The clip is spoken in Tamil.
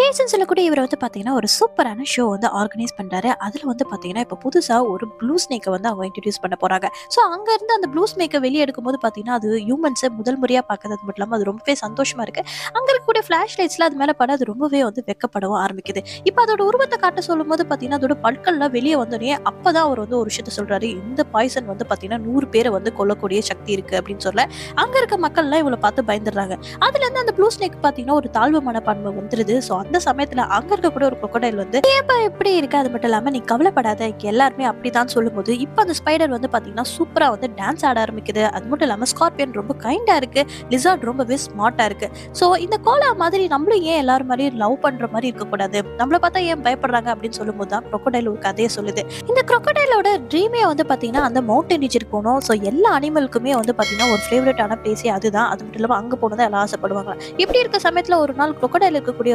ஜேசன் சொல்லக்கூடிய இவர் வந்து பார்த்தீங்கன்னா, ஒரு சூப்பரான ஷோ வந்து ஆர்கனைஸ் பண்றாரு. அதுல வந்து பார்த்தீங்கன்னா, இப்ப புதுசா ஒரு ப்ளூ ஸ்னேக்க வந்து அவங்க இன்ட்ரோடியூஸ் பண்ண போறாங்க. ஸோ அங்க இருந்து அந்த ப்ளூ ஸ்னேக்க வெளிய எடுக்கும்போது பார்த்தீங்கன்னா, அது ஹியூமன்ஸ முதல் முறையா பார்க்கறது மட்டும் இல்லாம அது ரொம்பவே சந்தோஷமா இருக்கு. அங்க இருக்கக்கூடிய ஃபிளாஷ் லைட்ஸ்லாம் அது மேல பட அது ரொம்பவே வந்து வெட்கப்படவும் ஆரம்பிக்குது. இப்ப அதோட உருவத்த காட்ட சொல்லும்போது பார்த்தீங்கன்னா, அதோட பற்கள்லாம் வெளிய வந்தோனே அப்பதான் அவர் வந்து ஒரு விஷயத்த சொல்றாரு. இந்த பாய்சன் வந்து பார்த்தீங்கன்னா, 100 பேர வந்து கொல்லக்கூடிய சக்தி இருக்கு அப்படின்னு சொல்ல, அங்க இருக்க மக்கள்லாம் இவள பார்த்து பயந்துடுறாங்க. அதுலேருந்து அந்த ப்ளூ ஸ்னேக் பார்த்தீங்கன்னா, ஒரு தாழ்வு மனப்பான்மை வந்துருது. ஸோ அந்த சமயத்துல அங்க இருக்கக்கூடிய ஒரு crocodile வந்து, "நீ ஏன்பா இப்படி இருக்க? அது மட்டும் இல்லாம நீ கவலைப்படாத. இங்க எல்லாருமே அப்படித்தான்" சொல்லும்போது, இப்ப அந்த ஸ்பைடர் வந்து பார்த்தீங்கன்னா, சூப்பரா வந்து டான்ஸ் ஆட ஆரம்பிக்குது. அது மட்டும் இல்லாம ஸ்கார்பியன் ரொம்ப கைண்டா இருக்கு. லிசார்ட் ரொம்பவே ஸ்மார்ட்டா இருக்கு. ஸோ இந்த கோலா மாதிரி நம்மளும் ஏன் எல்லாரும் மாரியும் லவ் பண்ற மாரி இருக்கக்கூடாது? நம்மள பார்த்தா ஏன் பயப்படுறாங்க? அப்படின்னு சொல்லும்போது தான் crocodile ஒரு கதைய சொல்லுது. இந்த crocodileஓட ட்ரீமே வந்து பார்த்தீங்கன்னா, அந்த மவுண்டன் ரீஜனுக்கு போணும். ஸோ எல்லா அனிமலுக்குமே வந்து பார்த்தீங்கன்னா, ஒரு ஃபேவரட்டான பிளேஸே அதுதான். அது மட்டும் இல்லாம அங்க போகணும் தான் எல்லாம் ஆசைப்படுவாங்க. இப்படி இருக்க சமயத்துல ஒரு நாள் crocodile இருக்கக்கூடிய